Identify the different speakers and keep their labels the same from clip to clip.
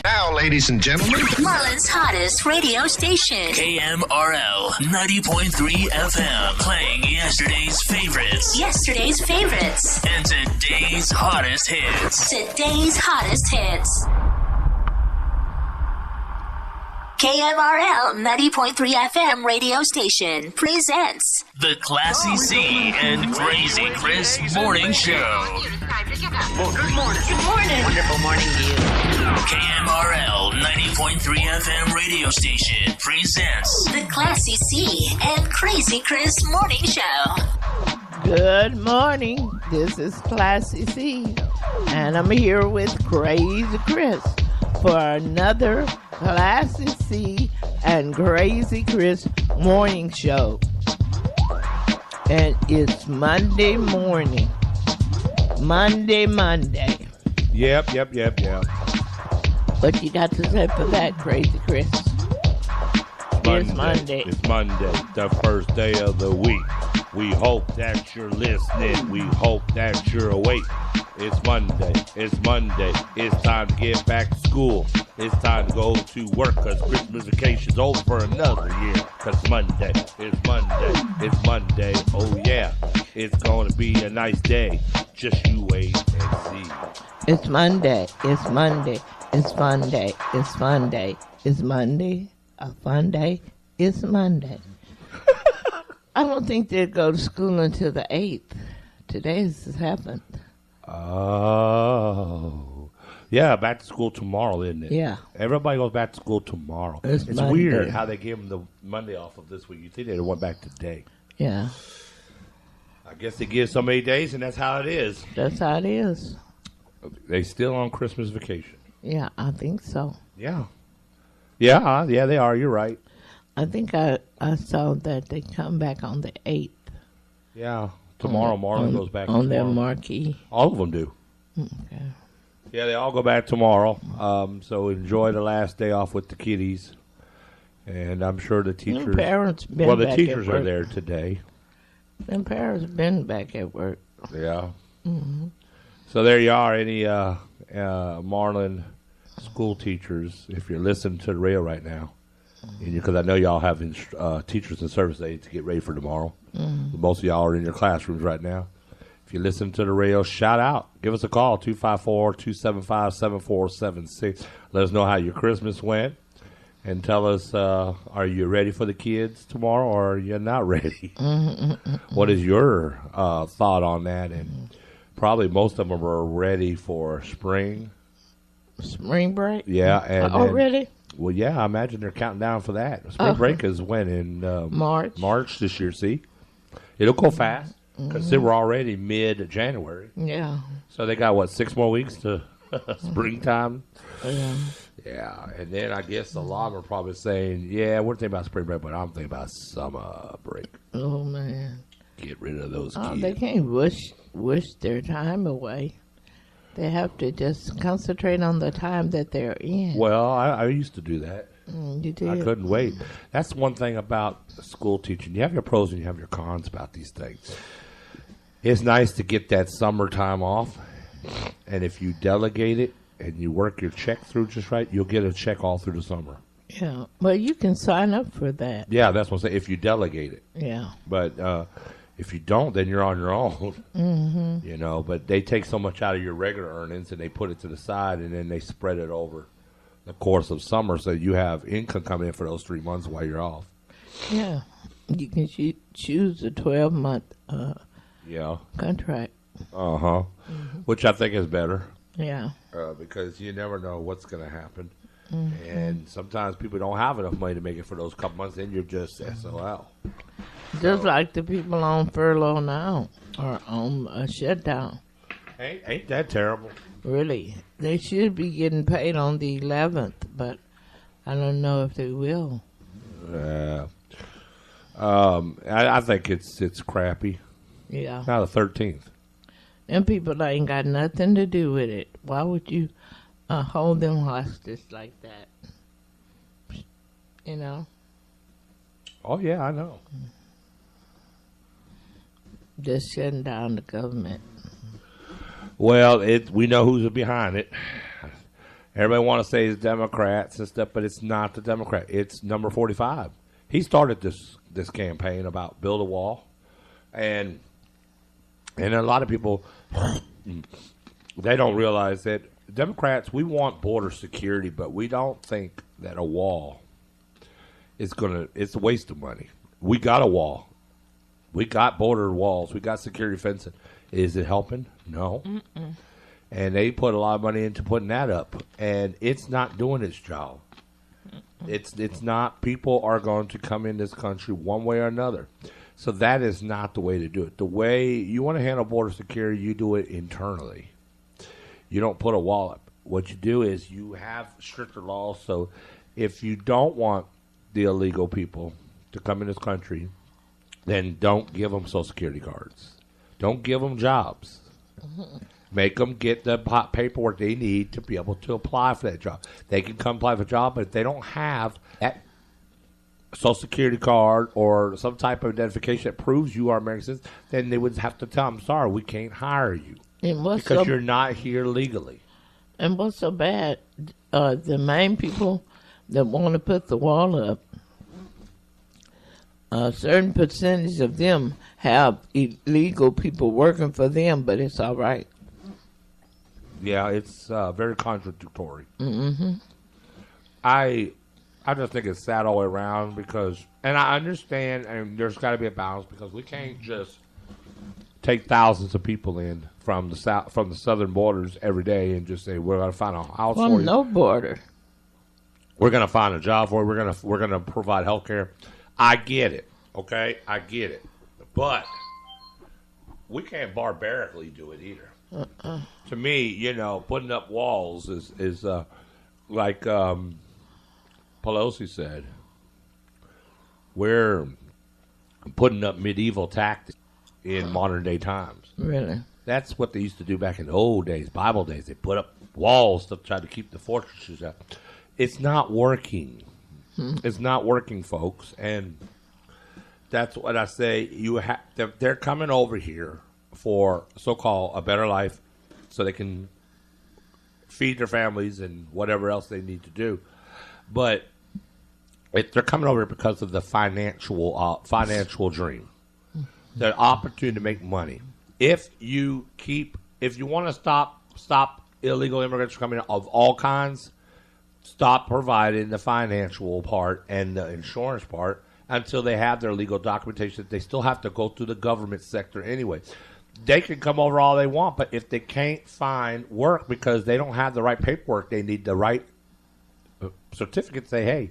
Speaker 1: Now, ladies and gentlemen,
Speaker 2: Marlin's hottest radio station.
Speaker 3: KMRL 90.3 FM. Playing yesterday's favorites.
Speaker 2: Yesterday's favorites.
Speaker 3: And today's hottest hits.
Speaker 2: Today's hottest hits. KMRL 90.3 FM radio station presents
Speaker 3: The Classy C and Crazy Chris Morning Show.
Speaker 4: Well, good morning.
Speaker 2: Good morning.
Speaker 4: Wonderful morning to you.
Speaker 3: KMRL 90.3 FM radio station presents
Speaker 2: The Classy C and Crazy Chris morning show.
Speaker 5: Good morning. This is Classy C, and I'm here with Crazy Chris for another Classy C and Crazy Chris morning show. And it's Monday morning. Monday.
Speaker 6: Yep.
Speaker 5: What you got to say for that, Crazy Chris? It's Monday.
Speaker 6: It's Monday, the first day of the week. We hope that you're listening. We hope that you're awake. It's Monday. It's time to get back to school. It's time to go to work because Christmas vacation's over for another year. Because it's Monday. Oh, yeah. It's going to be a nice day. Just you wait and see.
Speaker 5: It's Monday. It's Monday. It's fun day. It's fun day. It's Monday. A fun day. It's Monday. I don't think they'd go to school until the 8th. Today's has happened.
Speaker 6: Oh. Yeah, back to school tomorrow, isn't it?
Speaker 5: Yeah.
Speaker 6: Everybody goes back to school tomorrow.
Speaker 5: It's Monday.
Speaker 6: Weird how they gave them the Monday off of this week. You think they'd have went back today.
Speaker 5: Yeah.
Speaker 6: I guess they give so many days, and that's how it is.
Speaker 5: That's how it is.
Speaker 6: They still on Christmas vacation.
Speaker 5: Yeah, I think so.
Speaker 6: Yeah. Yeah, they are. You're right.
Speaker 5: I think I saw that they come back on the 8th.
Speaker 6: Yeah. Tomorrow, Marlin goes back
Speaker 5: on their
Speaker 6: tomorrow.
Speaker 5: marquee.
Speaker 6: All of them do.
Speaker 5: Okay.
Speaker 6: Yeah, they all go back tomorrow. So enjoy the last day off with the kiddies. And I'm sure the teachers...
Speaker 5: Them parents been
Speaker 6: well, the
Speaker 5: back
Speaker 6: teachers
Speaker 5: at
Speaker 6: are
Speaker 5: work.
Speaker 6: there today.
Speaker 5: Them parents been back at work.
Speaker 6: Yeah.
Speaker 5: Mm-hmm.
Speaker 6: So there you are, any Marlin school teachers, if you're listening to the radio right now, because I know y'all have teachers in service aid to get ready for tomorrow. Mm-hmm. Most of y'all are in your classrooms right now. If you listen to the radio, shout out. Give us a call, 254-275-7476. Let us know how your Christmas went. And tell us, are you ready for the kids tomorrow or are you not ready? What is your thought on that? And probably most of them are ready for spring.
Speaker 5: Spring break?
Speaker 6: Yeah. And
Speaker 5: already?
Speaker 6: Well, yeah, I imagine they're counting down for that. Spring break is when? In
Speaker 5: March.
Speaker 6: March this year, see? It'll go fast because we're already mid-January.
Speaker 5: Yeah.
Speaker 6: So they got, 6 more weeks to springtime?
Speaker 5: Yeah.
Speaker 6: Yeah, and then I guess a lot of them are probably saying, yeah, we're thinking about spring break, but I'm thinking about summer break.
Speaker 5: Oh, man.
Speaker 6: Get rid of those kids.
Speaker 5: They can't wish their time away. They have to just concentrate on the time that they're in.
Speaker 6: Well, I used to do that.
Speaker 5: You did?
Speaker 6: I couldn't wait. That's one thing about school teaching. You have your pros and you have your cons about these things. It's nice to get that summertime off, and if you delegate it, and you work your check through just right, you'll get a check all through the summer.
Speaker 5: Yeah. Well, you can sign up for that.
Speaker 6: Yeah, that's what I'm saying, if you delegate it.
Speaker 5: Yeah.
Speaker 6: But if you don't, then you're on your own. Mm-hmm. You know, but they take so much out of your regular earnings and they put it to the side and then they spread it over the course of summer so you have income coming in for those 3 months while you're off.
Speaker 5: Yeah. You can choose a 12-month contract.
Speaker 6: Uh-huh. Mm-hmm. Which I think is better.
Speaker 5: Yeah.
Speaker 6: Because you never know what's going to happen. Mm-hmm. And sometimes people don't have enough money to make it for those couple months, and you're just SOL.
Speaker 5: Just like the people on furlough now or on a shutdown.
Speaker 6: Ain't that terrible?
Speaker 5: Really. They should be getting paid on the 11th, but I don't know if they will.
Speaker 6: I think it's crappy.
Speaker 5: Yeah.
Speaker 6: Now the 13th.
Speaker 5: Them people ain't got nothing to do with it. Why would you hold them hostage like that? You know?
Speaker 6: Oh, yeah, I know.
Speaker 5: Just shutting down the government.
Speaker 6: Well, we know who's behind it. Everybody want to say it's Democrats and stuff, but it's not the Democrat. It's number 45. He started this campaign about build a wall, and a lot of people they don't realize that Democrats, we want border security, but we don't think that a wall is it's a waste of money. We got a wall. We got border walls. We got security fencing. Is it helping? No. Mm-mm. And they put a lot of money into putting that up, and it's not doing its job. It's not. People are going to come in this country one way or another. So that is not the way to do it. The way you want to handle border security, you do it internally. You don't put a wall up. What you do is you have stricter laws. So if you don't want the illegal people to come in this country, then don't give them Social Security cards. Don't give them jobs. Mm-hmm. Make them get the paperwork they need to be able to apply for that job. They can come apply for a job, but if they don't have that Social Security card or some type of identification that proves you are American citizen, then they would have to tell them, sorry, we can't hire you because you're not here legally.
Speaker 5: And what's so bad, the main people that want to put the wall up, a certain percentage of them have illegal people working for them, but it's all right.
Speaker 6: Yeah, it's very contradictory.
Speaker 5: Mm-hmm.
Speaker 6: I just think it's sad all the way around because, and I understand, and there's got to be a balance because we can't just take thousands of people in from the southern borders every day and just say we're going to find a house for you.
Speaker 5: No border.
Speaker 6: We're going to find a job for you. We're going to provide health care. I get it. Okay, I get it, but we can't barbarically do it either. To me, putting up walls is like Pelosi said, we're putting up medieval tactics in modern day times.
Speaker 5: Really?
Speaker 6: That's what they used to do back in the old days, Bible days. They put up walls to try to keep the fortresses up. It's not working. It's not working, folks, and that's what I say. They're coming over here for so-called a better life so they can feed their families and whatever else they need to do. But they're coming over because of the financial dream, the opportunity to make money. If you want to stop illegal immigrants from coming in of all kinds, stop providing the financial part and the insurance part until they have their legal documentation. They still have to go through the government sector anyway. They can come over all they want, but if they can't find work because they don't have the right paperwork, they need the right certificate. Say, hey,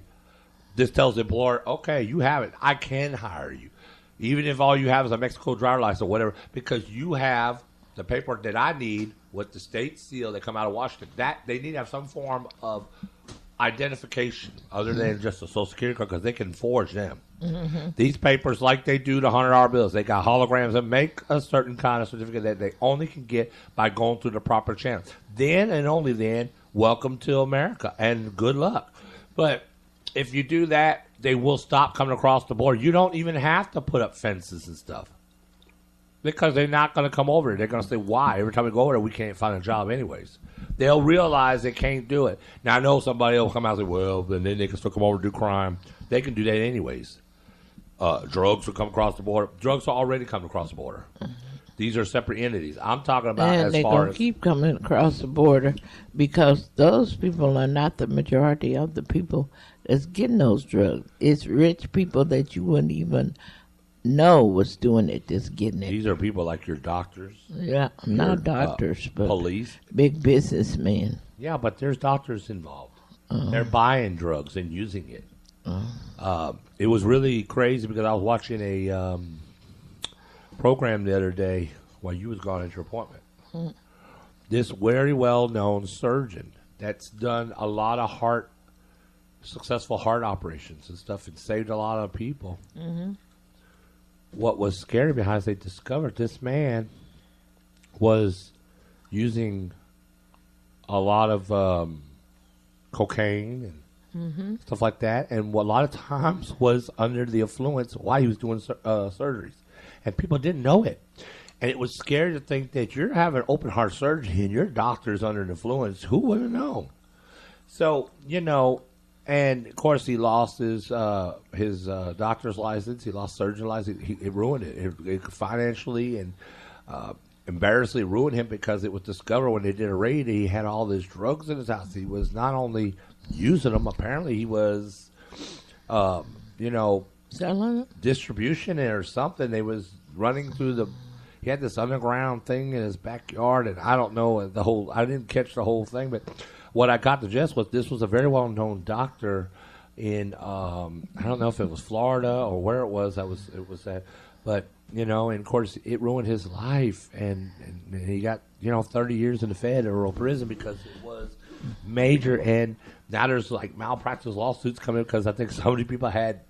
Speaker 6: this tells the employer, okay, you have it. I can hire you. Even if all you have is a Mexico driver's license or whatever, because you have the paperwork that I need with the state seal that come out of Washington. That they need to have some form of identification other than just a Social Security card because they can forge them. Mm-hmm. These papers, like they do the $100 bills, they got holograms that make a certain kind of certificate that they only can get by going through the proper channels. Then and only then, welcome to America and good luck. But if you do that, they will stop coming across the border. You don't even have to put up fences and stuff because they're not going to come over. They're going to say, why? Every time we go over there, we can't find a job anyways. They'll realize they can't do it. Now, I know somebody will come out and say, well, then they can still come over and do crime. They can do that anyways. Drugs will come across the border. Drugs are already coming across the border. Mm-hmm. These are separate entities. I'm talking about
Speaker 5: and
Speaker 6: as
Speaker 5: they're
Speaker 6: far
Speaker 5: going
Speaker 6: as...
Speaker 5: to keep coming across the border because those people are not the majority of the people that's getting those drugs. It's rich people that you wouldn't even know was doing it, just getting it.
Speaker 6: These are people like your doctors.
Speaker 5: Yeah, not doctors, but
Speaker 6: police.
Speaker 5: Big businessmen.
Speaker 6: Yeah, but there's doctors involved. They're buying drugs and using it. It was really crazy because I was watching a program the other day while you was gone at your appointment. This very well-known surgeon that's done a lot of successful heart operations and stuff and saved a lot of people. Mm-hmm. What was scary behind is they discovered this man was using a lot of cocaine and stuff like that, and a lot of times was under the influence while he was doing surgeries, and people didn't know it. And it was scary to think that you're having open heart surgery and your doctor's under the influence. Who would have known? So, and of course he lost his doctor's license. He lost surgeon license. It ruined it. It financially and embarrassingly ruined him because it was discovered when they did a raid he had all these drugs in his house. He was not only using them, apparently he was,
Speaker 5: Selling it?
Speaker 6: distribution or something. They was running through he had this underground thing in his backyard, and I don't know I didn't catch the whole thing, but what I got the gist was this was a very well-known doctor in, I don't know if it was Florida or where it was at, but, and of course it ruined his life, and he got, 30 years in the federal prison because it was major, and now there's like malpractice lawsuits coming because I think so many people had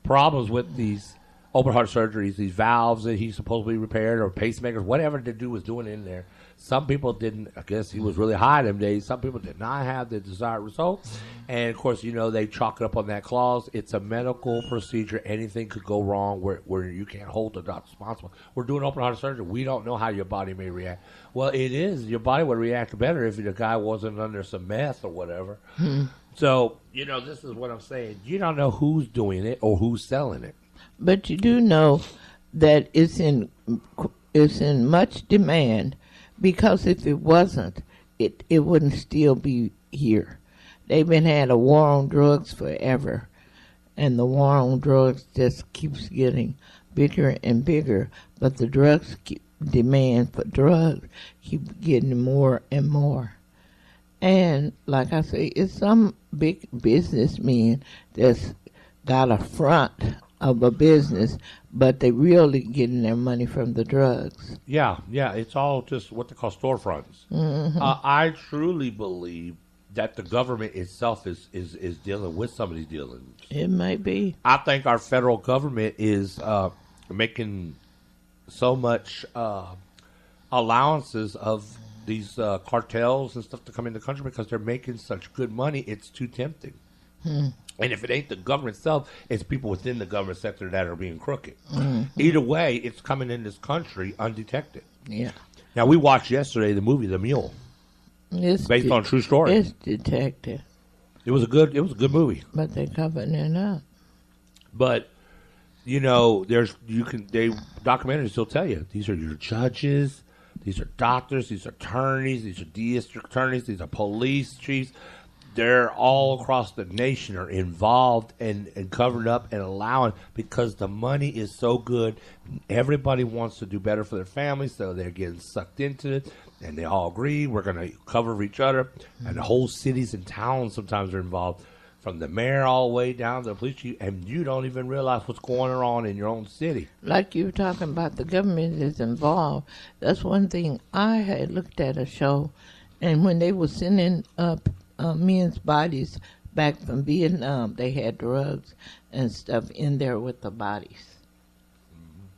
Speaker 6: problems with these open heart surgeries, these valves that he supposedly repaired or pacemakers, whatever the dude was doing in there. Some people didn't, I guess he was really high them days. Some people did not have the desired results. And, of course, they chalk it up on that clause. It's a medical procedure. Anything could go wrong where you can't hold the doctor responsible. We're doing open heart surgery. We don't know how your body may react. Well, it is. Your body would react better if the guy wasn't under some meth or whatever. So, this is what I'm saying. You don't know who's doing it or who's selling it.
Speaker 5: But you do know that it's in much demand, because if it wasn't, it wouldn't still be here. They've had a war on drugs forever, and the war on drugs just keeps getting bigger and bigger. But the demand for drugs keep getting more and more. And like I say, it's some big businessmen that's got a front of a business, but they really getting their money from the drugs.
Speaker 6: Yeah, it's all just what they call storefronts. Mm-hmm. I truly believe that the government itself is dealing with some of these dealings.
Speaker 5: It might be.
Speaker 6: I think our federal government is making so much allowances of these cartels and stuff to come in the country because they're making such good money. It's too tempting. And if it ain't the government itself, it's people within the government sector that are being crooked. Either way, it's coming in this country undetected.
Speaker 5: Yeah.
Speaker 6: Now, we watched yesterday the movie The Mule.
Speaker 5: It's
Speaker 6: based on true story.
Speaker 5: It's detective.
Speaker 6: It was a good movie.
Speaker 5: But they covering it up.
Speaker 6: But documentaries will tell you these are your judges, these are doctors, these are attorneys, these are district attorneys, these are police chiefs. They're all across the nation are involved and covered up and allowing because the money is so good. Everybody wants to do better for their families, so they're getting sucked into it. And they all agree we're going to cover each other. And the whole cities and towns sometimes are involved, from the mayor all the way down to the police chief, and you don't even realize what's going on in your own city.
Speaker 5: Like you were talking about, the government is involved. That's one thing. I had looked at a show, and when they were sending up men's bodies back from Vietnam, they had drugs and stuff in there with the bodies.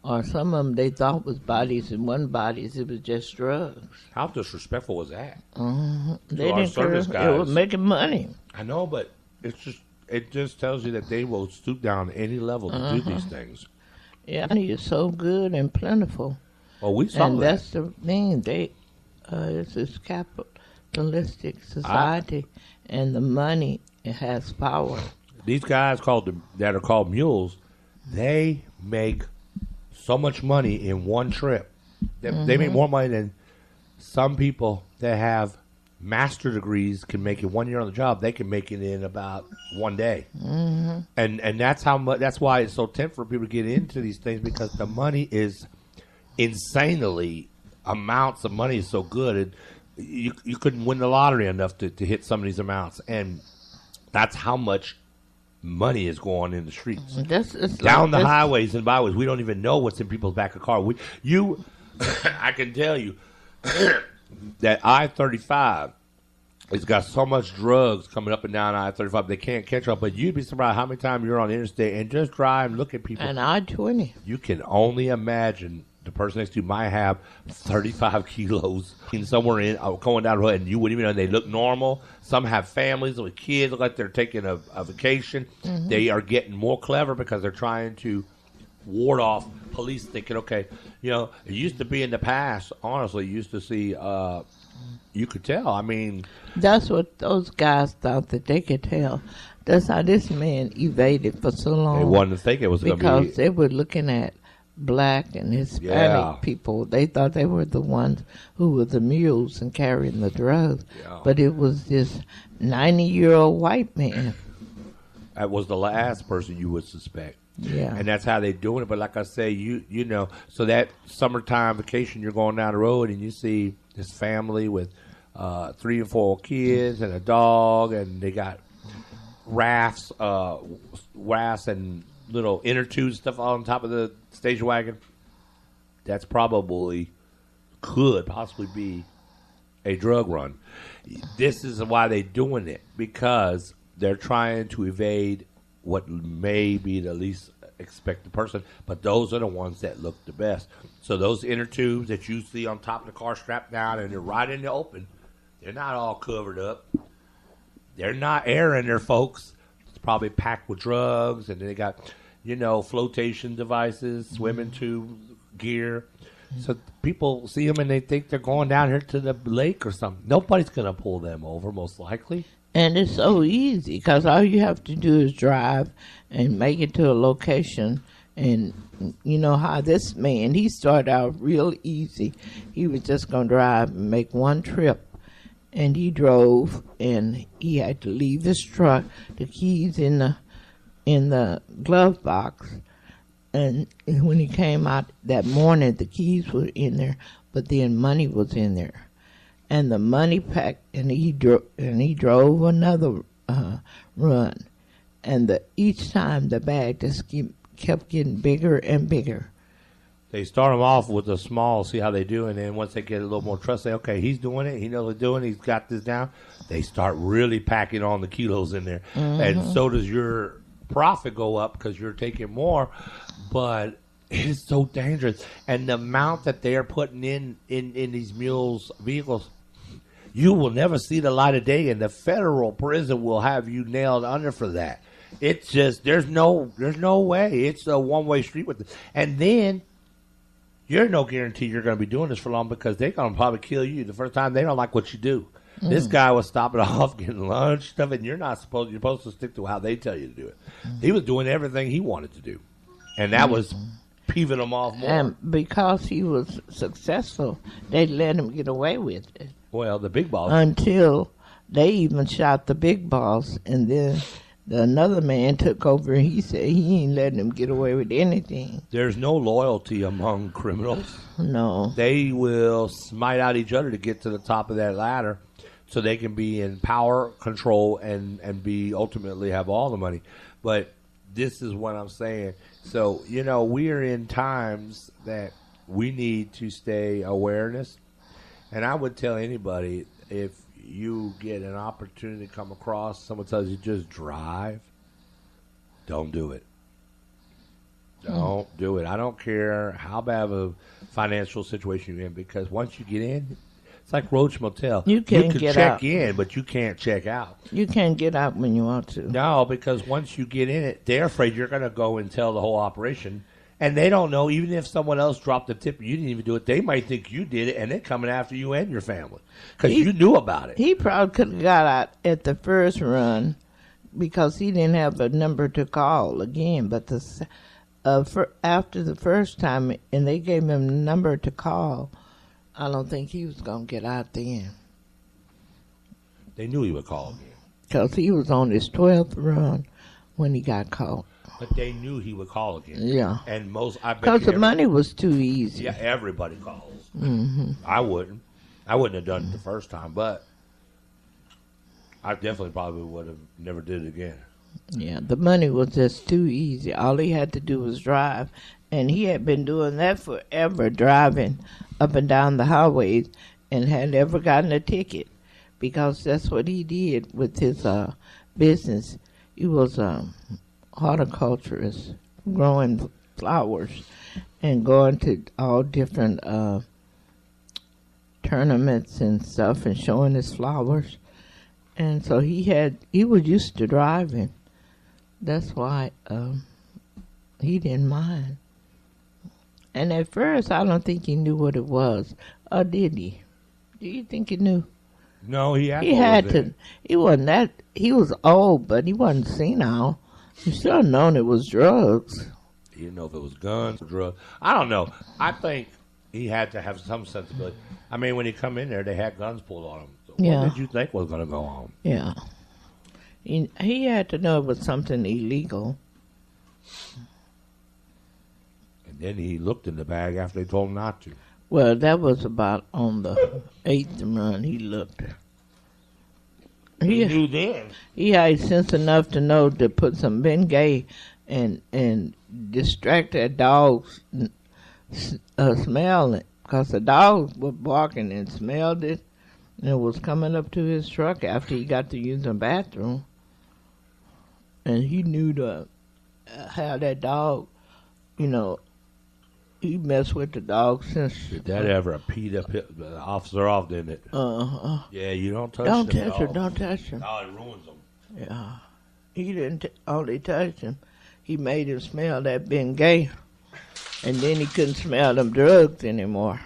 Speaker 5: Or some of them they thought was bodies, and one bodies it was just drugs.
Speaker 6: How disrespectful was that?
Speaker 5: They didn't care. It was making money.
Speaker 6: I know, but it just tells you that they will stoop down to any level to do these things.
Speaker 5: Yeah, money is so good and plentiful.
Speaker 6: Well, we saw
Speaker 5: and
Speaker 6: that.
Speaker 5: That's the thing. It's this capitalistic society, and the money it has power.
Speaker 6: These guys that are called mules, they make so much money in one trip. They make more money than some people that have master degrees can make it 1 year on the job. They can make it in about 1 day. And that's how much. That's why it's so tempting for people to get into these things, because the money is insanely amounts of money is so good. And you couldn't win the lottery enough to hit some of these amounts, and that's how much money is going in the streets. Down the highways and byways. We don't even know what's in people's back of car. I can tell you that I-35 has got so much drugs coming up and down I-35 they can't catch up. But you'd be surprised how many times you're on the interstate and just drive and look at people.
Speaker 5: And I-20.
Speaker 6: You can only imagine the person next to you might have 35 kilos somewhere going down the road, and you wouldn't even know. They look normal. Some have families with kids, look like they're taking a vacation. They are getting more clever because they're trying to ward off police thinking, okay, it used to be in the past, honestly, you used to see you could tell. I mean,
Speaker 5: That's what those guys thought that they could tell. That's how this man evaded for so long.
Speaker 6: they wanted to think it was going to
Speaker 5: because
Speaker 6: be.
Speaker 5: they were looking at black and Hispanic people. They thought they were the ones who were the mules and carrying the drugs.
Speaker 6: Yeah.
Speaker 5: But it was this 90-year-old white man.
Speaker 6: That was the last person you would suspect.
Speaker 5: Yeah.
Speaker 6: And that's how they doing it. But like I say, you know, so that summertime vacation, you're going down the road and you see this family with 3 and 4 kids and a dog, and they got rafts and little inner tubes stuff on top of the station wagon. That's could possibly be a drug run. This is why they're doing it, because they're trying to evade what may be the least expected person, but those are the ones that look the best. So those inner tubes that you see on top of the car strapped down and they're right in the open, they're not all covered up. They're not air in there, folks. It's probably packed with drugs, and they got, flotation devices, swimming tube gear. So people see them and they think they're going down here to the lake or something. Nobody's going to pull them over, most likely.
Speaker 5: And it's so easy because all you have to do is drive and make it to a location. And you know how this man, he started out real easy. He was just going to drive and make one trip. And he drove, and he had to leave his truck, the keys in the glove box. And when he came out that morning, the keys were in there, but then money was in there. And the money pack, and he drove another run, and each time the bag just kept getting bigger and bigger.
Speaker 6: They start them off with a small, see how they do, and then once they get a little more trust, say, okay, he's doing it, he knows what he's doing, he's got this down. They start really packing on the kilos in there, and so does your profit go up because you're taking more, but it is so dangerous. And the amount that they are putting in these mules vehicles, you will never see the light of day, and the federal prison will have you nailed under for that. It's just there's no way. It's a one-way street with it. And then you're no guarantee you're going to be doing this for long, because they're going to probably kill you the first time. They don't like what you do. This guy was stopping off, getting lunch stuff, and you're supposed to stick to how they tell you to do it. He was doing everything he wanted to do, and that was peeving him off more.
Speaker 5: And because he was successful, they let him get away with it.
Speaker 6: Well, the big boss.
Speaker 5: Until they even shot the big boss, and then another man took over, and he said he ain't letting him get away with anything.
Speaker 6: There's no loyalty among criminals.
Speaker 5: No.
Speaker 6: They will smite out each other to get to the top of that ladder so they can be in power, control, and be ultimately have all the money. But this is what I'm saying. So, we are in times that we need to stay awareness. And I would tell anybody, if you get an opportunity to come across, someone tells you just drive, don't do it. Don't do it. I don't care how bad of a financial situation you're in, because once you get in, it's like Roach Motel.
Speaker 5: You can
Speaker 6: check
Speaker 5: out.
Speaker 6: in, but you can't check out.
Speaker 5: You can't get out when you want to.
Speaker 6: No, because once you get in it, they're afraid you're going to go and tell the whole operation. And they don't know, even if someone else dropped the tip, you didn't even do it, they might think you did it, and they're coming after you and your family because you knew about it.
Speaker 5: He probably could have got out at the first run because he didn't have a number to call again. But after the first time, and they gave him a number to call, I don't think he was going to get out then.
Speaker 6: They knew he would call again.
Speaker 5: Because he was on his 12th run when he got caught.
Speaker 6: But they knew he would call again.
Speaker 5: Yeah.
Speaker 6: And I bet
Speaker 5: because the money was too easy.
Speaker 6: Yeah, everybody calls. Mm-hmm. I wouldn't have done it the first time, but I definitely probably would have never did it again.
Speaker 5: Yeah, the money was just too easy. All he had to do was drive. And he had been doing that forever, driving up and down the highways, and had never gotten a ticket, because that's what he did with his business. He was horticulturist, growing flowers and going to all different tournaments and stuff and showing his flowers. And so he was used to driving. That's why he didn't mind. And at first, I don't think he knew what it was. Or did he? Do you think he knew?
Speaker 6: No, he had.
Speaker 5: He had to. He wasn't that. He was old, but he wasn't senile. He should have known it was drugs.
Speaker 6: He didn't know if it was guns or drugs. I don't know. I think he had to have some sensibility. I mean, when he come in there, they had guns pulled on him. So what did you think was going to go on?
Speaker 5: Yeah. He had to know it was something illegal.
Speaker 6: And then he looked in the bag after they told him not to.
Speaker 5: Well, that was about on the 8th run he looked.
Speaker 6: He knew then.
Speaker 5: He had sense enough to know to put some Bengay and distract that dog's smell, because the dog was barking and smelled it, and it was coming up to his truck after he got to use the bathroom. And he knew to how that dog, he messed with the dog since.
Speaker 6: Did that ever peed up the officer off, didn't it? Yeah, you don't touch them.
Speaker 5: Don't touch him.
Speaker 6: Oh, it ruins them.
Speaker 5: Yeah. He didn't only touch him. He made him smell that Bengay. And then he couldn't smell them drugs anymore.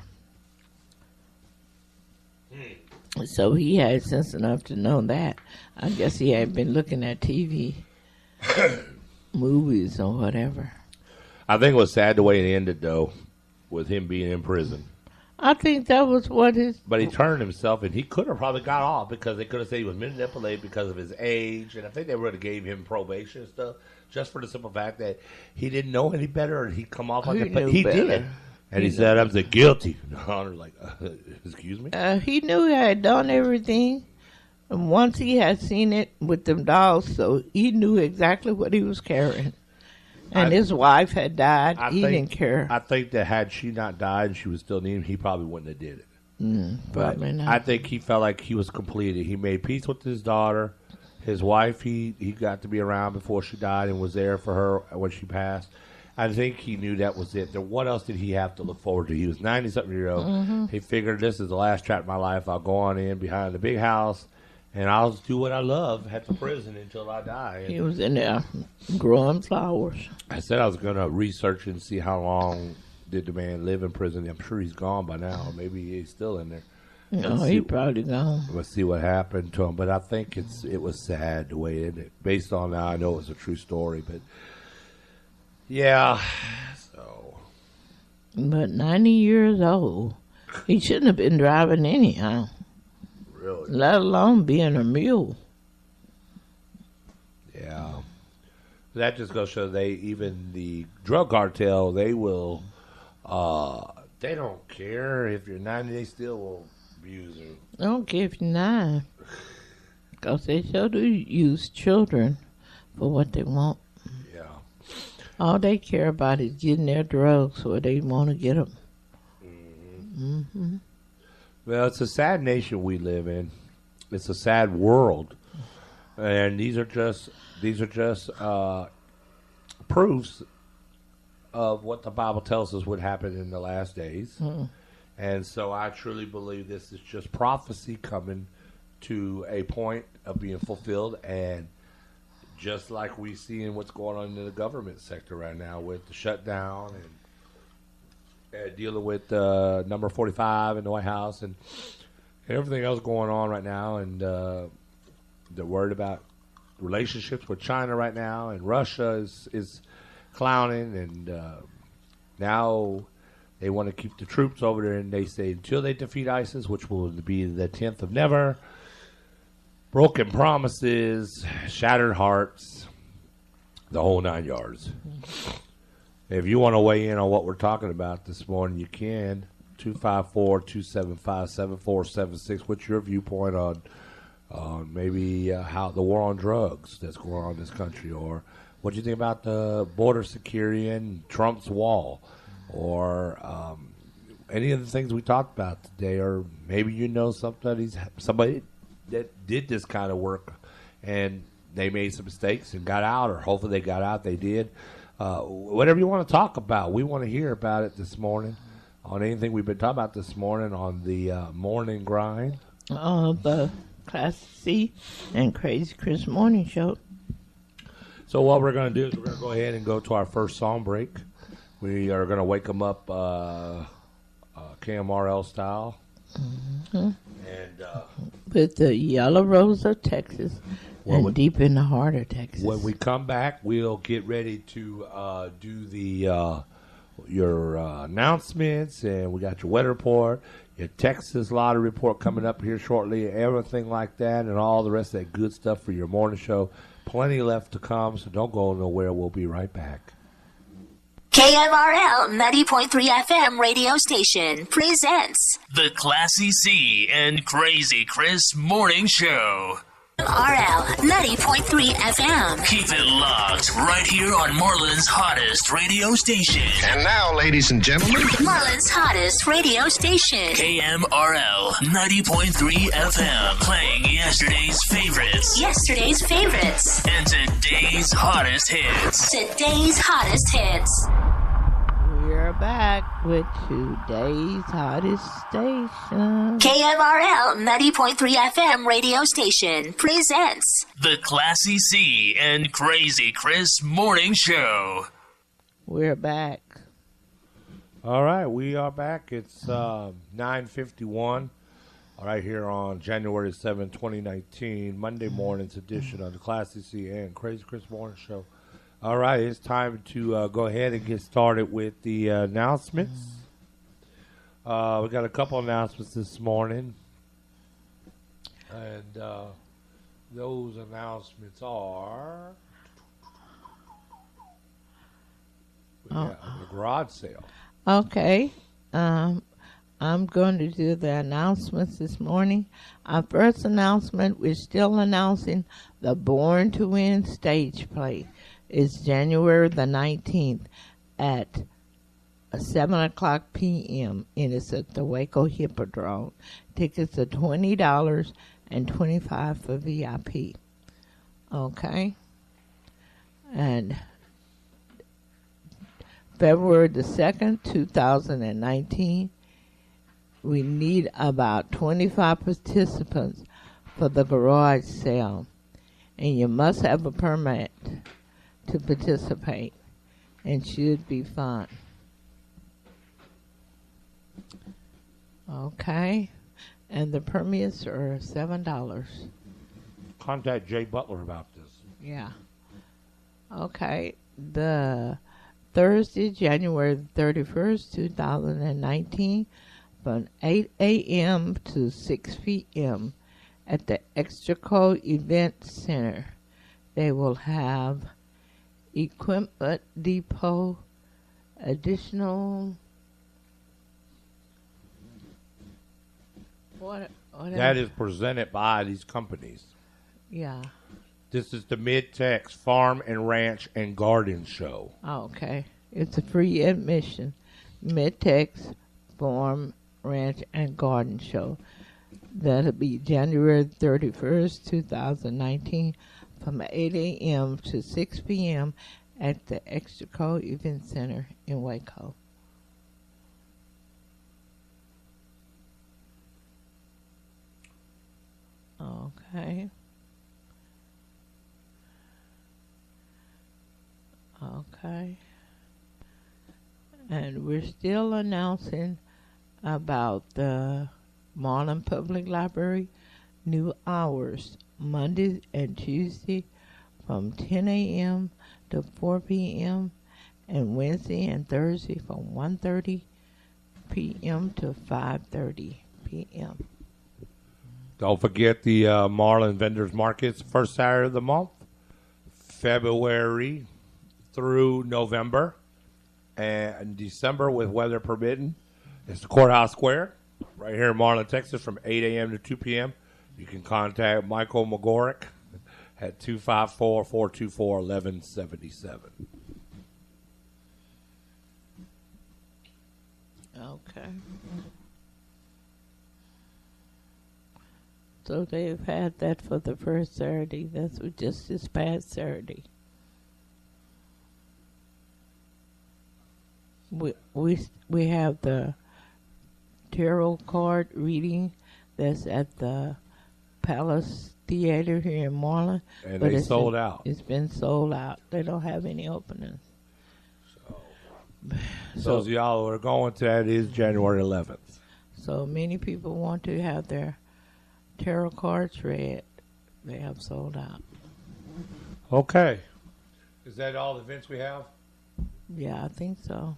Speaker 5: So he had sense enough to know that. I guess he had been looking at TV, movies or whatever.
Speaker 6: I think it was sad the way it ended, though, with him being in prison.
Speaker 5: I think that was what his...
Speaker 6: But he turned himself, and he could have probably got off because they could have said he was manipulated because of his age, and I think they would have gave him probation and stuff just for the simple fact that he didn't know any better, and he'd come off like that. But he did. And he said, I was guilty. I was like, excuse me?
Speaker 5: He knew he had done everything. And once he had seen it with them dogs, so he knew exactly what he was carrying. And his wife had died. He didn't care.
Speaker 6: I think that had she not died and she was still needing him, he probably wouldn't have did it.
Speaker 5: Probably not.
Speaker 6: I think he felt like he was completed. He made peace with his daughter. His wife, he got to be around before she died and was there for her when she passed. I think he knew that was it. Then what else did he have to look forward to? He was 90-something years old.
Speaker 5: Mm-hmm.
Speaker 6: He figured this is the last chapter of my life. I'll go on in behind the big house, and I'll do what I love at the prison until I die. And
Speaker 5: he was in there growing flowers.
Speaker 6: I said I was going to research and see how long did the man live in prison. I'm sure he's gone by now. Maybe he's still in there.
Speaker 5: No, he's probably gone.
Speaker 6: Let's see what happened to him. But I think it was sad the way it ended. Based on now, I know it's a true story, but yeah. So,
Speaker 5: but 90 years old, he shouldn't have been driving anyhow.
Speaker 6: Really?
Speaker 5: Let alone being a mule.
Speaker 6: Yeah. That just goes to show even the drug cartel, they will, they don't care if you're 90, they still will abuse you.
Speaker 5: I don't care if you're 9. Because they sure do use children for what they want.
Speaker 6: Yeah.
Speaker 5: All they care about is getting their drugs where they want to get them.
Speaker 6: Mm-hmm. Well, it's a sad nation we live in. It's a sad world, and these are just proofs of what the Bible tells us would happen in the last days. And so, I truly believe this is just prophecy coming to a point of being fulfilled, and just like we see in what's going on in the government sector right now with the shutdown and dealing with number 45 in the White House and everything else going on right now, and they're worried about relationships with China right now, and Russia is clowning, and now they want to keep the troops over there, and they say until they defeat ISIS, which will be the 10th of never, broken promises, shattered hearts, the whole 9 yards. If you want to weigh in on what we're talking about this morning, you can. 254-275-7476. What's your viewpoint on maybe how the war on drugs that's going on in this country? Or what do you think about the border security and Trump's wall? Or any of the things we talked about today? Or maybe you know somebody that did this kind of work and they made some mistakes and got out, or hopefully they got out, they did. Whatever you want to talk about, we want to hear about it this morning on anything we've been talking about this morning on the morning grind.
Speaker 5: The Class C and Crazy Chris Morning Show.
Speaker 6: So what we're going to do is we're going to go ahead and go to our first song break. We are going to wake them up KMRL style.
Speaker 5: Mm-hmm.
Speaker 6: And
Speaker 5: with the yellow rose of Texas and deep in the heart of Texas.
Speaker 6: when we come back, we'll get ready to do the your announcements, and we got your weather report, your Texas lottery report coming up here shortly, everything like that, and all the rest of that good stuff for your morning show. Plenty left to come, so don't go nowhere. We'll be right back.
Speaker 2: KMRL 90.3 FM radio station presents
Speaker 3: The Classy C and Crazy Chris Morning Show.
Speaker 2: RL 90.3 FM.
Speaker 3: Keep it locked right here on Marlin's hottest radio station.
Speaker 1: And now, ladies and gentlemen,
Speaker 2: Marlin's hottest radio station.
Speaker 3: KMRL 90.3 FM. Playing yesterday's favorites
Speaker 2: Yesterday's favorites.
Speaker 3: and today's hottest hits.
Speaker 2: Today's hottest hits.
Speaker 5: We're back with today's hottest station.
Speaker 2: KMRL 90.3 FM radio station presents
Speaker 3: The Classy C and Crazy Chris Morning Show.
Speaker 5: We're back.
Speaker 6: All right, we are back. It's 9:51 right here on January 7, 2019, Monday morning's edition of the Classy C and Crazy Chris Morning Show. All right, it's time to go ahead and get started with the announcements. We got a couple announcements this morning, and those announcements are the garage sale.
Speaker 5: Okay. I'm going to do the announcements this morning. Our first announcement, we're still announcing the Born to Win stage play. It's January the 19th at 7 o'clock p.m. and it's at the Waco Hippodrome. Tickets are $20 and $25 for VIP. Okay? And February the 2nd, 2019, we need about 25 participants for the garage sale. And you must have a permit to participate, and should be fun. Okay, and the permits are $7.
Speaker 6: Contact Jay Butler about this.
Speaker 5: Yeah. Okay, the Thursday, January 31st, 2019, from 8 a.m. to 6 p.m. at the Extraco Event Center. They will have Equipment Depot, additional. What
Speaker 6: That is presented by these companies.
Speaker 5: Yeah.
Speaker 6: This is the Mid-Tex Farm and Ranch and Garden Show.
Speaker 5: Oh, okay. It's a free admission. Mid-Tex Farm, Ranch, and Garden Show. That'll be January 31st, 2019, from 8 a.m. to 6 p.m. at the Extraco Event Center in Waco. Okay. Okay. And we're still announcing about the Marlin Public Library new hours, Monday and Tuesday from 10 a.m. to 4 p.m. and Wednesday and Thursday from 1:30 p.m. to 5:30 p.m.
Speaker 6: Don't forget the Marlin Vendors Markets, first Saturday of the month, February through November, and December with weather permitting. It's the Courthouse Square right here in Marlin, Texas from 8 a.m. to 2 p.m. You can contact Michael McGorick at 254-424-1177.
Speaker 5: Okay. So they've had that for the first Saturday. That's just this past Saturday. We have the tarot card reading that's at the Palace Theater here in Marlin.
Speaker 6: And
Speaker 5: but
Speaker 6: they sold out.
Speaker 5: It's been sold out. They don't have any openings.
Speaker 6: So those of y'all who are going to that is January 11th.
Speaker 5: So many people want to have their tarot cards read. They have sold out.
Speaker 6: Okay. Is that all the events we have?
Speaker 5: Yeah, I think so.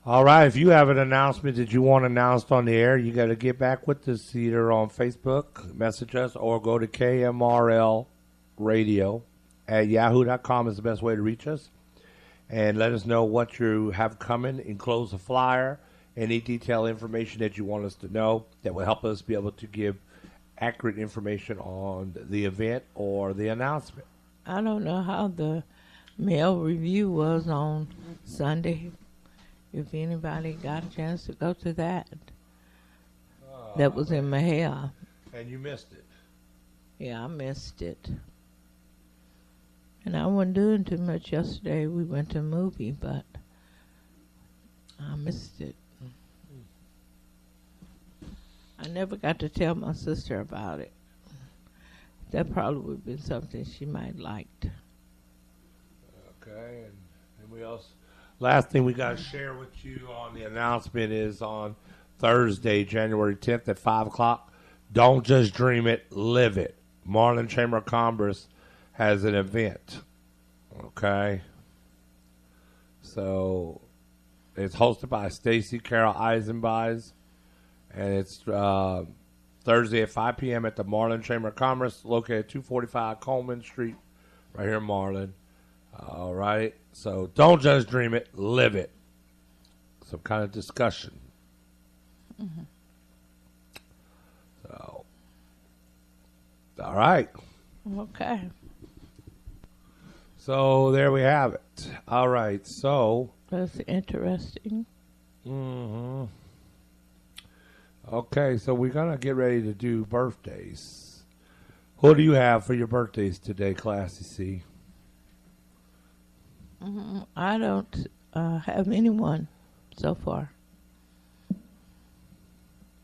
Speaker 6: All right. If you have an announcement that you want announced on the air, you got to get back with us either on Facebook, message us, or go to KMRL Radio at yahoo.com is the best way to reach us. And let us know what you have coming. Enclose a flyer, any detailed information that you want us to know that will help us be able to give accurate information on the event or the announcement.
Speaker 5: I don't know how the mail review was on Sunday. If anybody got a chance to go to that. That was in Mahia.
Speaker 6: And you missed it.
Speaker 5: Yeah, I missed it. And I wasn't doing too much yesterday. We went to a movie, but I missed it. I never got to tell my sister about it. That probably would have been something she might have liked.
Speaker 6: Okay, and anybody else? Last thing we got to share with you on the announcement is on Thursday, January 10th at 5 o'clock. Don't just dream it, live it. Marlin Chamber of Commerce has an event. Okay? So it's hosted by Stacy Carol Eisenbeis. And it's Thursday at 5 p.m. at the Marlin Chamber of Commerce, located at 245 Coleman Street, right here in Marlin. All right. So don't just dream it, live it. Some kind of discussion. Mm-hmm. So, all right.
Speaker 5: Okay.
Speaker 6: So there we have it. All right. So.
Speaker 5: That's interesting.
Speaker 6: Mm-hmm. Okay, so we're going to get ready to do birthdays. Who do you have for your birthdays today, Classy C?
Speaker 5: I don't have anyone so far.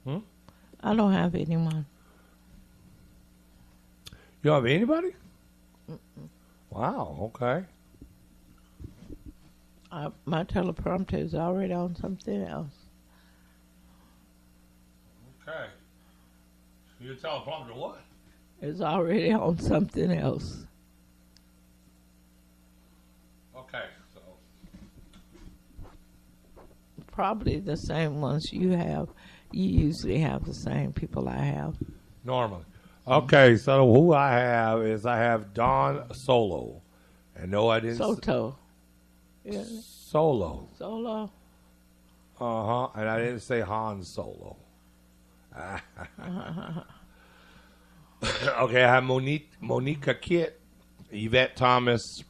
Speaker 5: I don't have anyone.
Speaker 6: You don't have anybody? Mm-mm. Wow, okay.
Speaker 5: My teleprompter is already on something else.
Speaker 6: Okay. Your teleprompter what?
Speaker 5: It's already on something else.
Speaker 6: Okay, so.
Speaker 5: Probably the same ones you have. You usually have the same people I have.
Speaker 6: Normally. Okay, so who I have Don Solo. And no, I didn't.
Speaker 5: Soto. Yeah.
Speaker 6: Solo.
Speaker 5: Solo.
Speaker 6: Uh-huh. And I didn't say Han Solo. Okay, I have Monica Kitt, Yvette Thomas,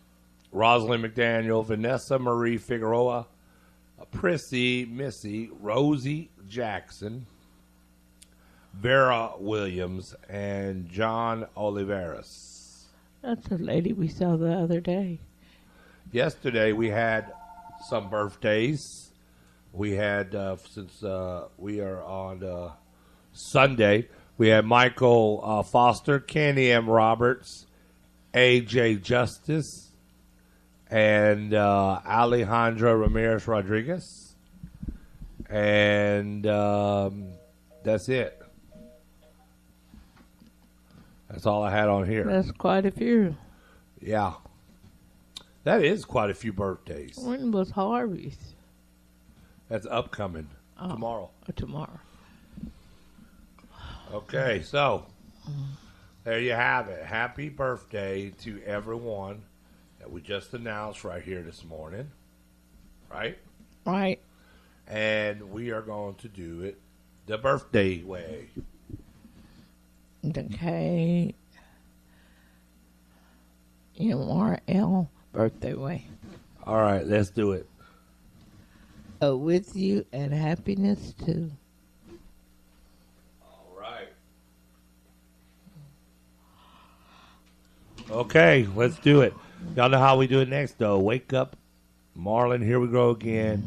Speaker 6: Rosalind McDaniel, Vanessa Marie Figueroa, Prissy Missy, Rosie Jackson, Vera Williams, and John Oliveras.
Speaker 5: That's the lady we saw the other day.
Speaker 6: Yesterday we had some birthdays. We had, since we are on Sunday, we had Michael Foster, Kenny M. Roberts, A.J. Justice, and Alejandra Ramirez Rodriguez. And that's it. That's all I had on here.
Speaker 5: That's quite a few.
Speaker 6: Yeah. That is quite a few birthdays.
Speaker 5: When was Harvey's?
Speaker 6: That's upcoming. Tomorrow.
Speaker 5: Tomorrow.
Speaker 6: Okay, so there you have it. Happy birthday to everyone that we just announced right here this morning. Right?
Speaker 5: Right.
Speaker 6: And we are going to do it the birthday way.
Speaker 5: The KMRL birthday way.
Speaker 6: All right, let's do it.
Speaker 5: With you and happiness too.
Speaker 6: All right. Okay, let's do it. Y'all know how we do it next, though. Wake up, Marlin. Here we go again.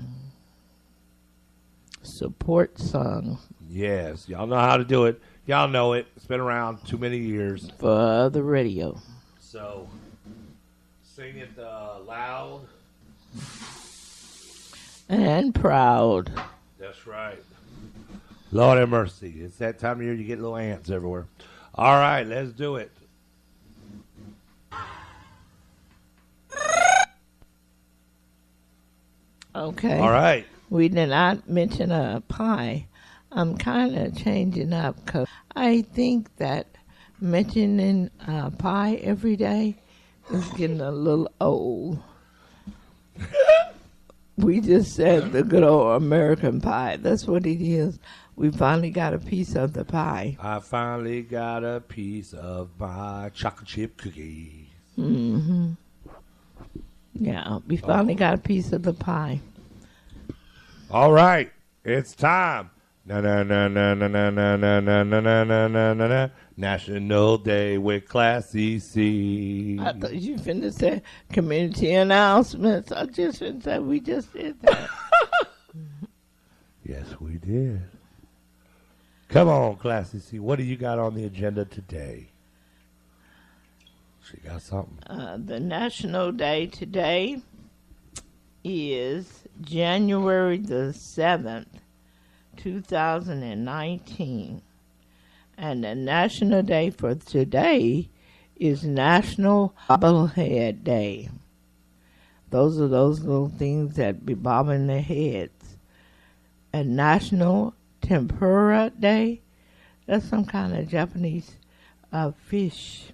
Speaker 5: Support song.
Speaker 6: Yes, y'all know how to do it. Y'all know it. It's been around too many years.
Speaker 5: For the radio.
Speaker 6: So, sing it loud.
Speaker 5: And proud.
Speaker 6: That's right. Lord have mercy. It's that time of year you get little ants everywhere. All right, let's do it.
Speaker 5: Okay.
Speaker 6: All right.
Speaker 5: We did not mention a pie. I'm kind of changing up because I think that mentioning pie every day is getting a little old. We just said the good old American pie. That's what it is. We finally got a piece of the pie.
Speaker 6: I finally got a piece of my chocolate chip cookie.
Speaker 5: Mm-hmm. Yeah, we finally got a piece of the pie.
Speaker 6: All right, it's time. Na na na na na na na na na na na na na na. National Day with Classy C.
Speaker 5: I thought you finna say community announcements. I just finna say we just did that.
Speaker 6: Yes, we did. Come on, Classy C. What do you got on the agenda today? She got something.
Speaker 5: The National Day today is January the 7th, 2019. And the National Day for today is National Bobblehead Day. Those are those little things that be bobbing their heads. And National Tempura Day, that's some kind of Japanese fish.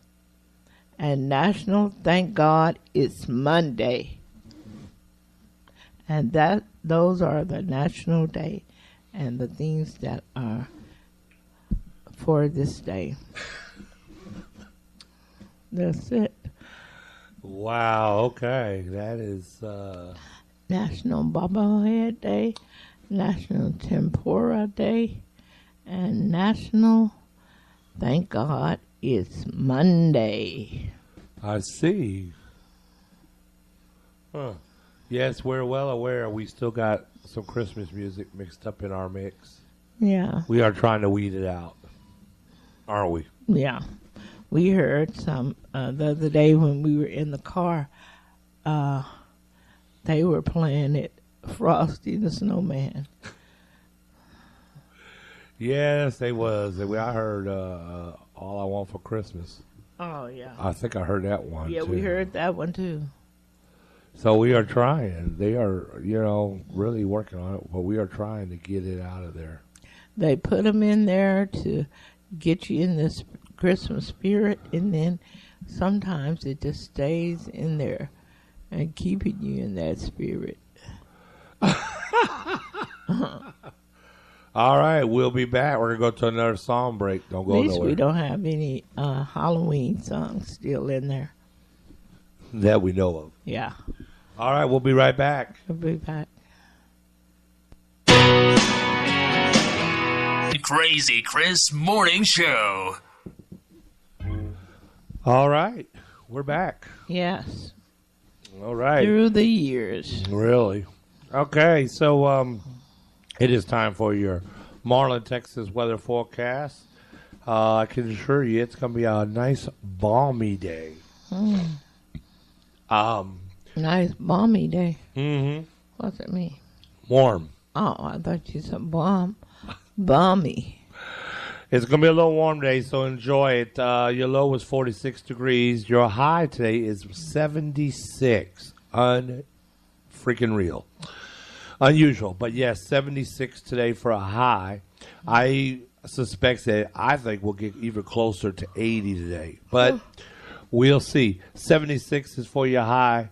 Speaker 5: And National Thank God It's Monday. And those are the National Day and the things that are for this day. That's it.
Speaker 6: Wow, okay. That is...
Speaker 5: National Bobblehead Day, National Tempura Day, and National Thank God It's Monday.
Speaker 6: I see. Huh. Yes, we're well aware we still got some Christmas music mixed up in our mix.
Speaker 5: Yeah.
Speaker 6: We are trying to weed it out, aren't we?
Speaker 5: Yeah. We heard some the other day when we were in the car. They were playing it, Frosty the Snowman.
Speaker 6: Yes, they was. I heard All I Want for Christmas.
Speaker 5: Oh, yeah.
Speaker 6: I think I heard that one,
Speaker 5: Yeah,
Speaker 6: too.
Speaker 5: we heard that one, too.
Speaker 6: So we are trying. They are, really working on it, but we are trying to get it out of there.
Speaker 5: They put them in there to get you in this Christmas spirit, and then sometimes it just stays in there and keeping you in that spirit.
Speaker 6: All right, we'll be back. We're going to go to another song break. Don't go
Speaker 5: At least
Speaker 6: nowhere.
Speaker 5: we don't have any Halloween songs still in there.
Speaker 6: That we know of.
Speaker 5: Yeah.
Speaker 6: All right, we'll be right back.
Speaker 5: We'll be back.
Speaker 3: Crazy Chris Morning Show.
Speaker 6: All right, we're back.
Speaker 5: Yes.
Speaker 6: All right.
Speaker 5: Through the years.
Speaker 6: Really? Okay, so it is time for your Marlin, Texas weather forecast. I can assure you it's going to be a nice balmy day.
Speaker 5: Nice balmy day.
Speaker 6: Mm-hmm.
Speaker 5: What's it mean?
Speaker 6: Warm.
Speaker 5: Oh, I thought you said balmy.
Speaker 6: It's going to be a little warm day, so enjoy it. Your low was 46 degrees. Your high today is 76. Unfreaking real. Unusual, but yes, 76 today for a high. I suspect that I think we'll get even closer to 80 today, but we'll see. 76 is for your high.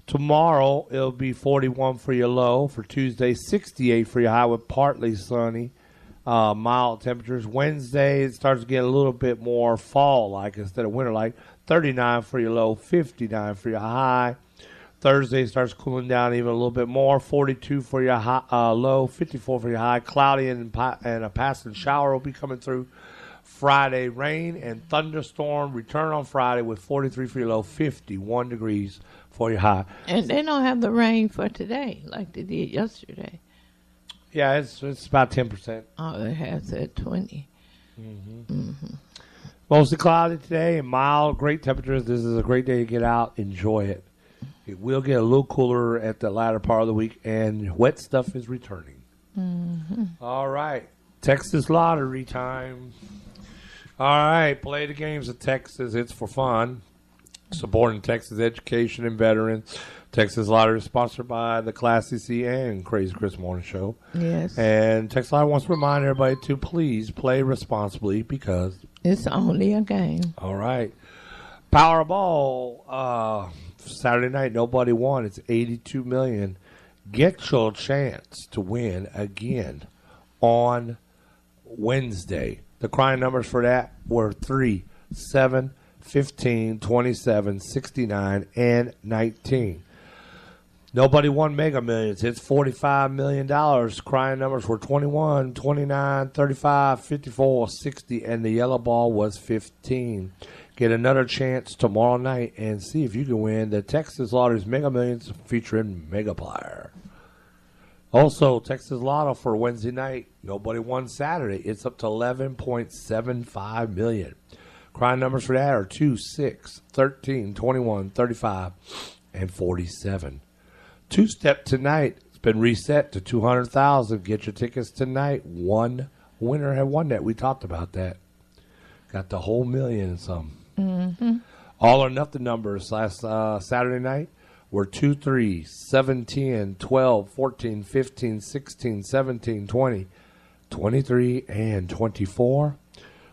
Speaker 6: Tomorrow, it'll be 41 for your low. For Tuesday, 68 for your high with partly sunny, mild temperatures. Wednesday, it starts to get a little bit more fall-like instead of winter-like. 39 for your low, 59 for your high. Thursday starts cooling down even a little bit more. 42 for your high, low, 54 for your high. Cloudy and a passing shower will be coming through. Friday, rain and thunderstorm. Return on Friday with 43 for your low, 51 degrees for your high.
Speaker 5: And they don't have the rain for today like they did yesterday.
Speaker 6: Yeah, it's about 10%.
Speaker 5: Oh, it has at 20.
Speaker 6: Mostly cloudy today and mild, great temperatures. This is a great day to get out. Enjoy it. It will get a little cooler at the latter part of the week, and wet stuff is returning. All right. Texas lottery time. All right, play the games of Texas. It's for fun. Supporting Texas education and veterans. Texas Lottery is sponsored by the Classy C and Crazy Chris Morning Show.
Speaker 5: Yes.
Speaker 6: And Texas Lottery wants to remind everybody to please play responsibly because
Speaker 5: It's only a game.
Speaker 6: all right. Powerball, Saturday night, nobody won. It's $82 million. Get your chance to win again on Wednesday. The crying numbers for that were 3, 7, 15, 27, 69, and 19. Nobody won Mega Millions. It's $45 million. Crying numbers were 21, 29, 35, 54, 60, and the yellow ball was 15. Get another chance tomorrow night and see if you can win the Texas Lottery's Mega Millions featuring Megaplier. Also, Texas Lotto for Wednesday night. Nobody won Saturday. It's up to $11.75 million. Crying numbers for that are 2, 6, 13, 21, 35, and 47. Two-step tonight. It's been reset to $200,000. Get your tickets tonight. One winner had won that. We talked about that. Got the whole million and some.
Speaker 5: Mm-hmm.
Speaker 6: All or nothing numbers last Saturday night were 2, 3, 7, 10, 12, 14, 15, 16, 17, 20, 23, and 24.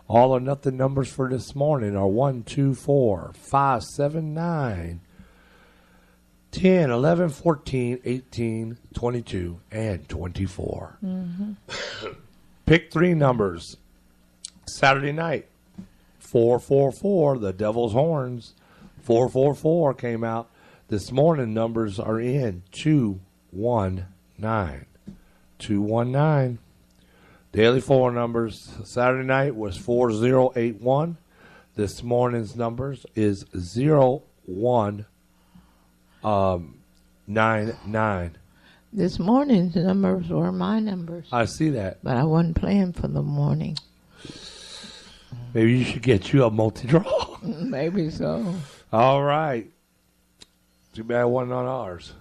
Speaker 6: All or nothing numbers for this morning are 1, 2, 4, 5, 7, 9, 10, 11, 14, 18, 22, and 24.
Speaker 5: Mm-hmm.
Speaker 6: Pick 3 numbers. Saturday night, 444, the Devil's Horns. 444 came out. This morning, numbers are in 219. 219. Daily 4 numbers. Saturday night was 4081. This morning's numbers is 0199.
Speaker 5: This morning's numbers were my numbers.
Speaker 6: I see that.
Speaker 5: But I wasn't playing for the morning.
Speaker 6: Maybe you should get you a multi-draw.
Speaker 5: Maybe so.
Speaker 6: All right. Too bad it wasn't on ours.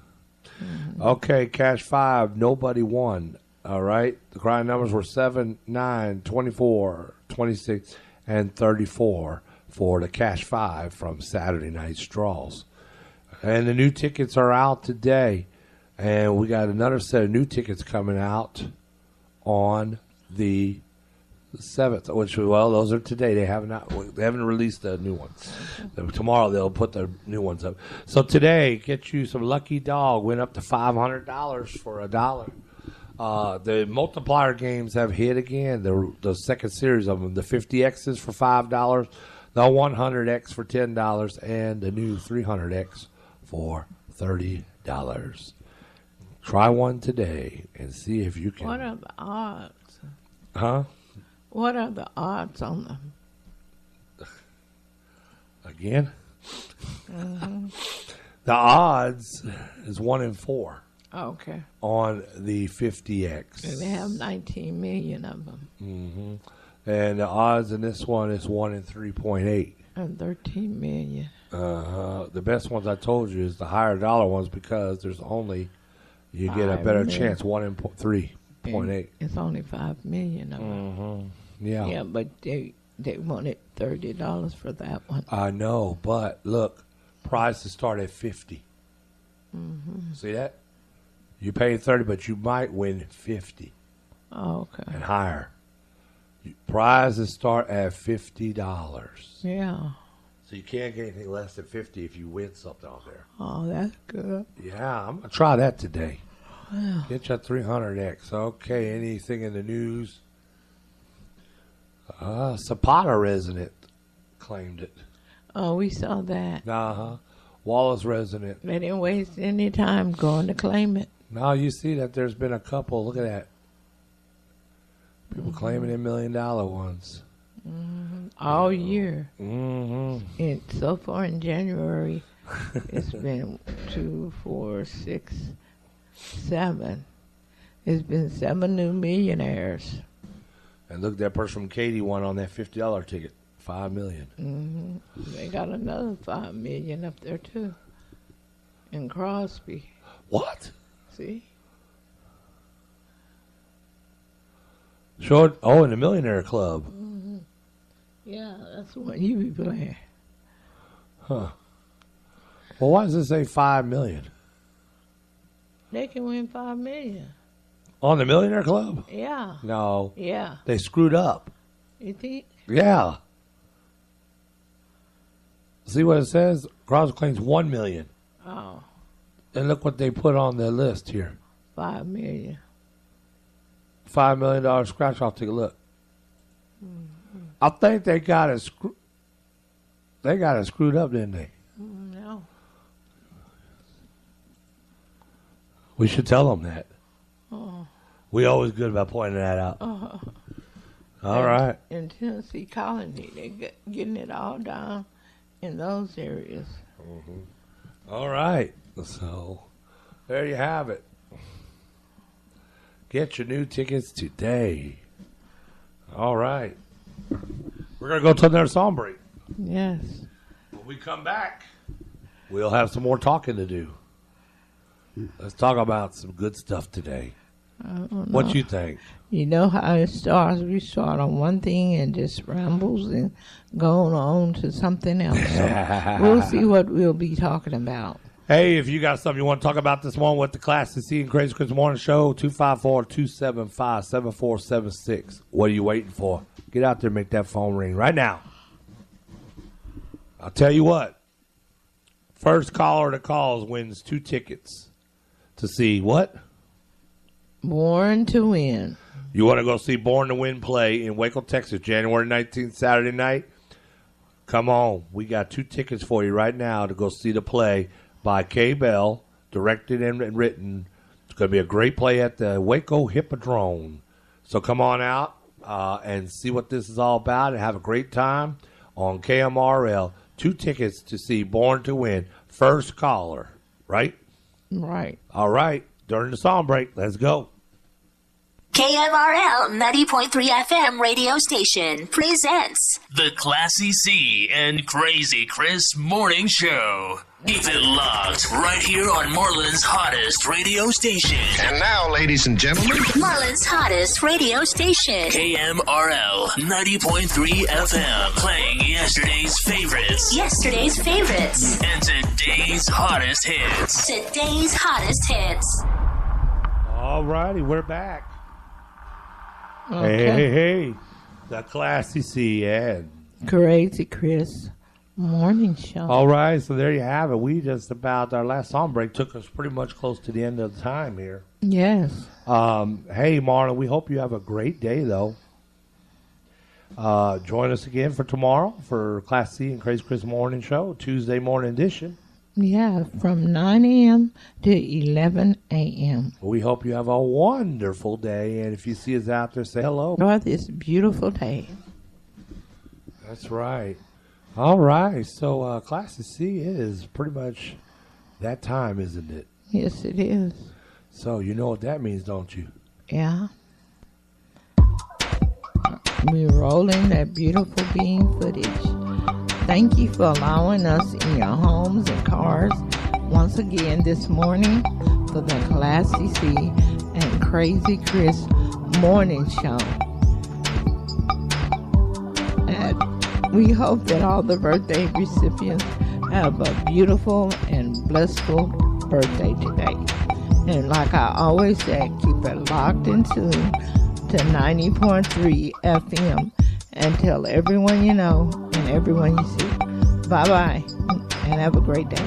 Speaker 6: Mm-hmm. Okay, Cash 5, nobody won. All right. The crying numbers were 7, 9, 24, 26, and 34 for the Cash 5 from Saturday night's draws. And the new tickets are out today. And we got another set of new tickets coming out on the 7th, which, well, those are today. They haven't released the new ones. Tomorrow they'll put the new ones up. So today, get you some Lucky Dog. Went up to $500 for $1. The multiplier games have hit again. The second series of them, the 50Xs for $5, the 100X for $10, and the new 300X for $30. Try one today and see if you can.
Speaker 5: What are the odds?
Speaker 6: Huh?
Speaker 5: What are the odds on them?
Speaker 6: Again?
Speaker 5: Mm-hmm.
Speaker 6: The odds is 1 in 4
Speaker 5: Okay.
Speaker 6: on the 50X.
Speaker 5: And they have 19 million of them.
Speaker 6: Mm-hmm. And the odds in this one is 1 in 3.8.
Speaker 5: And 13 million.
Speaker 6: The best ones I told you is the higher dollar ones because there's only, you get a better chance, 1 in 3.8.
Speaker 5: It's only 5 million of them.
Speaker 6: Mm-hmm. Yeah.
Speaker 5: Yeah, but they wanted $30 for that one.
Speaker 6: I know, but look, prices start at 50.
Speaker 5: Mm-hmm.
Speaker 6: See that? You pay 30, but you might win 50
Speaker 5: Oh, okay.
Speaker 6: and higher. Prizes start at $50.
Speaker 5: Yeah.
Speaker 6: So you can't get anything less than 50 if you win something on there.
Speaker 5: Oh, that's good.
Speaker 6: Yeah, I'm going to try that today.
Speaker 5: Yeah.
Speaker 6: Get your 300X. Okay, anything in the news? Zapata resident claimed it.
Speaker 5: Oh, we saw that.
Speaker 6: Uh-huh. Wallace resident.
Speaker 5: They didn't waste any time going to claim it.
Speaker 6: Now you see that there's been a couple. Look at that. People claiming $1 million ones.
Speaker 5: Mm-hmm. All year.
Speaker 6: Mm-hmm.
Speaker 5: And so far in January, it's been 2, 4, 6, 7. It's been 7 new millionaires.
Speaker 6: And look, that person from Katy won on that $50 ticket. $5 million.
Speaker 5: Mm-hmm. They got another $5 million up there too. In Crosby.
Speaker 6: What?
Speaker 5: See?
Speaker 6: Short. Oh, in the Millionaire Club.
Speaker 5: Mm-hmm. Yeah, that's the one you be playing.
Speaker 6: Huh. Well, why does it say $5 million?
Speaker 5: They can win $5 million.
Speaker 6: On the Millionaire Club?
Speaker 5: Yeah.
Speaker 6: No.
Speaker 5: Yeah.
Speaker 6: They screwed up.
Speaker 5: You think?
Speaker 6: Yeah. See what it says? Crowds claims $1 million.
Speaker 5: Oh.
Speaker 6: And look what they put on their list here.
Speaker 5: $5 million.
Speaker 6: $5 million scratch. I'll take a look. Mm-hmm. I think they got it screwed up, didn't they?
Speaker 5: No.
Speaker 6: We should tell them that.
Speaker 5: Oh.
Speaker 6: We always good about pointing that out.
Speaker 5: Oh.
Speaker 6: All right.
Speaker 5: In Tennessee Colony, they're getting it all down in those areas.
Speaker 6: Mm-hmm. All right. So, there you have it. Get your new tickets today. All right. We're going to go to another song break.
Speaker 5: Yes.
Speaker 6: When we come back, we'll have some more talking to do. Let's talk about some good stuff today. What you think?
Speaker 5: You know how it starts. We start on one thing and just rambles and going on to something else. So we'll see what we'll be talking about.
Speaker 6: Hey, if you got something you want to talk about this morning with the Classic C and Crazy Chris Morning Show, 254-275-7476. What are you waiting for? Get out there and make that phone ring right now. I'll tell you what. First caller that calls wins 2 tickets to see what?
Speaker 5: Born to Win.
Speaker 6: You want to go see Born to Win play in Waco, Texas, January 19th, Saturday night? Come on. We got 2 tickets for you right now to go see the play by Kay Bell, directed and written. It's going to be a great play at the Waco Hippodrome. So come on out and see what this is all about and have a great time on KMRL. 2 tickets to see Born to Win. First caller, right?
Speaker 5: Right.
Speaker 6: All right. During the song break, let's go.
Speaker 2: KMRL 90.3 FM radio station presents
Speaker 3: The Classy C and Crazy Chris Morning Show. Keep it locked right here on Marlin's hottest radio station.
Speaker 1: And now, ladies and gentlemen,
Speaker 2: Marlin's hottest radio station.
Speaker 3: KMRL 90.3 FM. Playing yesterday's favorites.
Speaker 2: Yesterday's favorites.
Speaker 3: And today's hottest hits.
Speaker 2: Today's hottest hits.
Speaker 6: All righty, we're back.
Speaker 5: Okay.
Speaker 6: Hey. The Classy C and
Speaker 5: Crazy Chris Morning Show.
Speaker 6: all right, so there you have it. We just about, our last song break took us pretty much close to the end of the time here.
Speaker 5: Yes.
Speaker 6: Hey, Marlon, we hope you have a great day, though. Join us again for tomorrow for Class C and Crazy Chris Morning Show, Tuesday morning edition.
Speaker 5: Yeah, from 9 a.m. to 11 a.m.
Speaker 6: We hope you have a wonderful day, and if you see us out there, say hello.
Speaker 5: Enjoy this beautiful day.
Speaker 6: That's right. All right, so Class C is pretty much that time, isn't it?
Speaker 5: Yes, it is.
Speaker 6: So you know what that means, don't you?
Speaker 5: Yeah. We're rolling that beautiful bean footage. Thank you for allowing us in your homes and cars once again this morning for the Classy C and Crazy Chris Morning Show. And we hope that all the birthday recipients have a beautiful and blissful birthday today. And like I always say, keep it locked and tuned to 90.3 FM and tell everyone you know and everyone you see. Bye-bye and have a great day.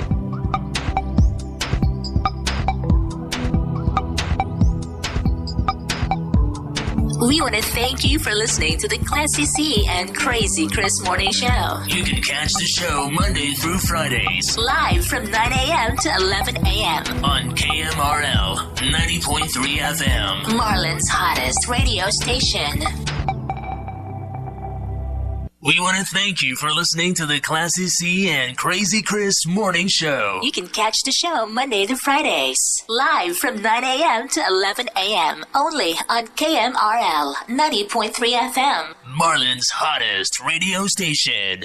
Speaker 2: We want to thank you for listening to the Classy C and Crazy Chris Morning Show.
Speaker 3: You can catch the show Monday through Fridays.
Speaker 2: Live from 9 a.m. to 11 a.m.
Speaker 3: On KMRL 90.3 FM.
Speaker 2: Marlin's hottest radio station.
Speaker 3: We want to thank you for listening to the Classy C and Crazy Chris Morning Show.
Speaker 2: You can catch the show Monday to Fridays. Live from 9 a.m. to 11 a.m. Only on KMRL 90.3 FM.
Speaker 3: Marlin's hottest radio station.